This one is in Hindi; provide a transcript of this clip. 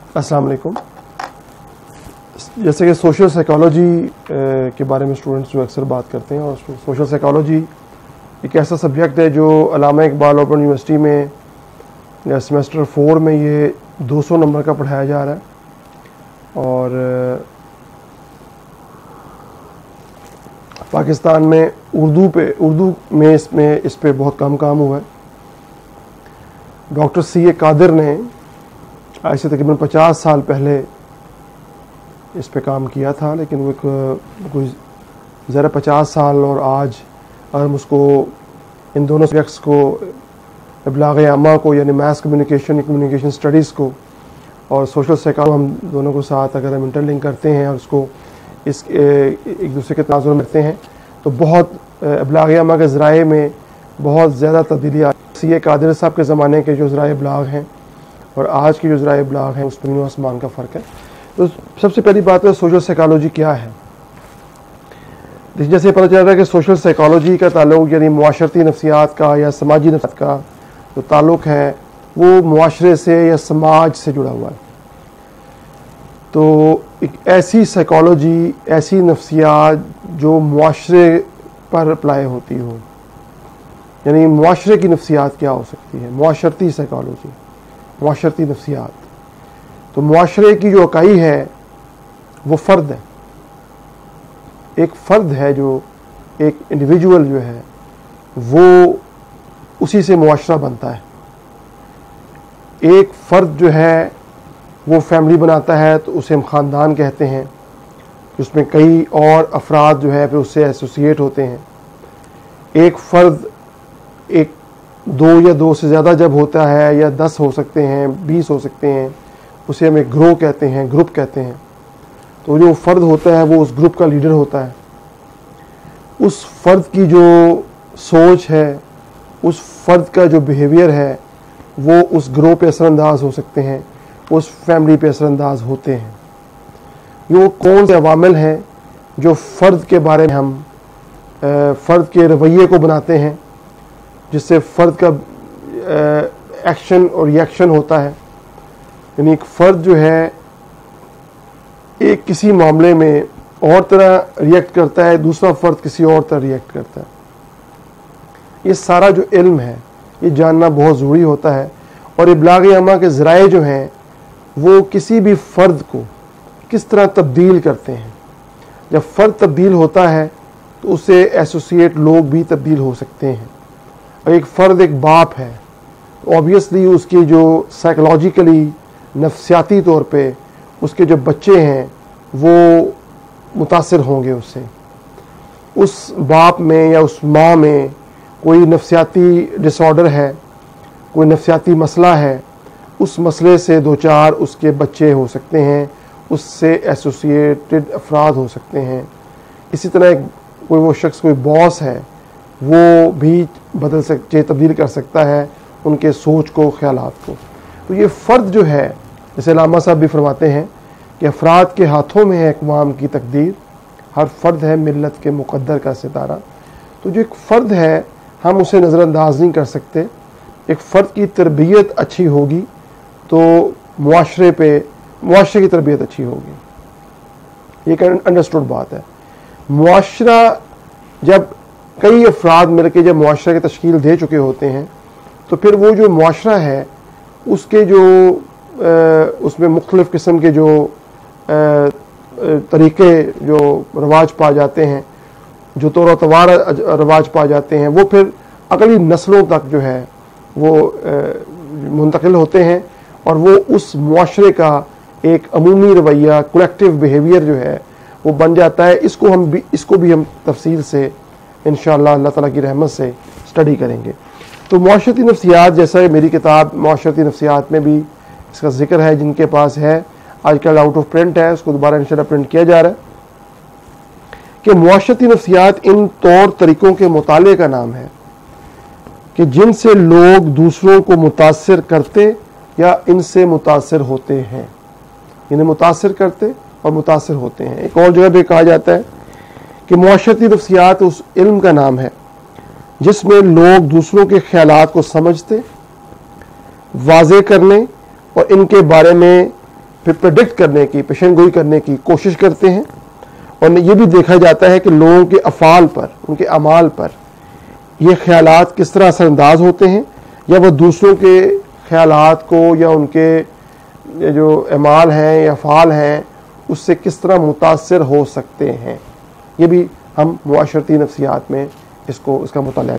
अस्सलाम वालेकुम। जैसे कि सोशल साइकोलॉजी के बारे में स्टूडेंट्स जो अक्सर बात करते हैं, और सोशल साइकोलॉजी एक ऐसा सब्जेक्ट है जो अल्लामा इकबाल ओपन यूनिवर्सिटी में सेमेस्टर 4 में ये 200 नंबर का पढ़ाया जा रहा है। और पाकिस्तान में उर्दू में इस पे बहुत कम काम हुआ है। Doctor C.A. कादिर ने आज से तकरीबन 50 साल पहले इस पे काम किया था, लेकिन वो कोई ज़रा 50 साल और आज हम उसको इन दोनों सब्जेक्ट्स को इब्लाग आमा को यानी मास कम्युनिकेशन स्टडीज़ को और सोशल साइकोलॉजी हम दोनों को साथ अगर हम इंटरलिंक करते हैं और उसको एक दूसरे के तनाज़ुर में रखते हैं तो बहुत इब्लाग आमा के ज़राए में बहुत ज़्यादा तब्दीली आई। C.A. कादिर साहब के ज़माने के जो ज़राए इब्लाग हैं और आज के जो ज़राए इब्लाग हैं उस पर आसमान का फ़र्क है। तो सबसे पहली बात है सोशल साइकोलॉजी क्या है। जैसे पता चल रहा है कि सोशल साइकोलॉजी का ताल्लुक यानी मुआशरती नफ्सियात का या समाजी नफ्सियात का जो ताल्लुक है वो मुआशरे से या समाज से जुड़ा हुआ है। तो एक ऐसी साइकोलॉजी, ऐसी नफ्सियात जो मुआशरे पर अप्लाई होती हो, यानी मुआशरे की नफ्सियात क्या हो सकती है, मुआशरती साइकोलॉजी, मुआशरती नफ्सियात। तो मुआशरे की जो इकाई है वो फ़र्द है, एक फ़र्द है, जो एक इंडिविजुअल जो है वो उसी से मुआशरा बनता है। एक फ़र्द जो है वो फैमिली बनाता है तो उसे हम ख़ानदान कहते हैं, उसमें कई और अफराद जो है फिर उससे एसोसिएट होते हैं। एक फ़र्द एक दो या दो से ज़्यादा जब होता है या 10 हो सकते हैं, 20 हो सकते हैं, उसे हम एक ग्रोह कहते हैं, ग्रुप कहते हैं। तो जो फ़र्द होता है वो उस ग्रुप का लीडर होता है। उस फ़र्द की जो सोच है, उस फ़र्द का जो बिहेवियर है वो उस ग्रोह पे असरअंदाज हो सकते हैं, उस फैमिली पे असरअंदाज होते हैं। ये कौन से अवामिल हैं जो फ़र्द के बारे में हम फ़र्द के रवैये को बनाते हैं, जिससे फ़र्द का एक्शन और रिएक्शन होता है। यानी एक फ़र्द जो है एक किसी मामले में और तरह रिएक्ट करता है, दूसरा फ़र्द किसी और तरह रिएक्ट करता है। ये सारा जो इल्म है ये जानना बहुत ज़रूरी होता है। और इब्लाग आमा के ज़राए जो हैं वो किसी भी फ़र्द को किस तरह तब्दील करते हैं। जब फ़र्द तब्दील होता है तो उससे एसोसिएट लोग भी तब्दील हो सकते हैं। और एक फ़र्द एक बाप है तो ऑब्वियसली उसकी जो साइकोलॉजिकली नफ्सियाती तौर पे उसके जो बच्चे हैं वो मुतासिर होंगे उससे। उस बाप में या उस माँ में कोई नफ्सियाती डिसऑर्डर है, कोई नफ्सियाती मसला है, उस मसले से दो चार उसके बच्चे हो सकते हैं, उससे एसोसिएटेड अफराद हो सकते हैं। इसी तरह कोई वो शख्स कोई बॉस है वो भी तब्दील कर सकता है उनके सोच को, ख्यालात को। तो ये फ़र्द जो है, जैसे अल्लामा साहब भी फरमाते हैं कि अफराद के हाथों में है अक़वाम की तकदीर, हर फ़र्द है मिल्लत के मुक़द्दर का सितारा। तो जो एक फ़र्द है हम उसे नज़रअंदाज नहीं कर सकते। एक फ़र्द की तरबियत अच्छी होगी तो मुआशरे की तरबियत अच्छी होगी। एक अंडरस्टूड बात है। मुआशरा जब कई अफराद मिलकर जब मुआशरा की तश्कील दे चुके होते हैं तो फिर वो जो मुआशरा है उसके जो उसमें मुख्तलिफ़ किस्म के जो तरीक़े जो रवाज पा जाते हैं, जो तौर तवार रवाज पा जाते हैं, वो फिर अगली नस्लों तक जो है वो मुंतकिल होते हैं और वो उस मुआशरे का एक अमूमी रवैया, कलेक्टिव बिहेवियर जो है वो बन जाता है। इसको भी हम तफसील से इंशाअल्लाह अल्लाह ताला की रहमत से स्टडी करेंगे। तो मुआशरती नफ्सियात, जैसा मेरी किताब मुआशरती नफ्सियात में भी इसका जिक्र है, जिनके पास है आजकल आउट ऑफ प्रिंट है, उसको दोबारा इंशाअल्लाह प्रिंट किया जा रहा है, कि मुआशरती नफ्सियात इन तौर तरीक़ों के मुताले का नाम है कि जिनसे लोग दूसरों को मुतासिर करते या इनसे मुतासिर होते हैं। इन्हें मुतासिर करते और मुतासिर होते हैं। एक और जगह पे कहा जाता है कि मुआशरती नफ्सियात उस इल्म का नाम है जिसमें लोग दूसरों के ख्यालात को समझते, वाज़े करने और इनके बारे में फिर प्रेडिक्ट करने की, पेशन गोई करने की कोशिश करते हैं। और ये भी देखा जाता है कि लोगों के अफ़ाल पर, उनके अमाल पर ये ख्यालात किस तरह असरअंदाज होते हैं, या वह दूसरों के ख्यालात को या उनके जो अमाल हैं या अफ़ाल हैं उससे किस तरह मुतासिर हो सकते हैं। ये भी हम मुआशरती नफ्सियात में इसका मुताला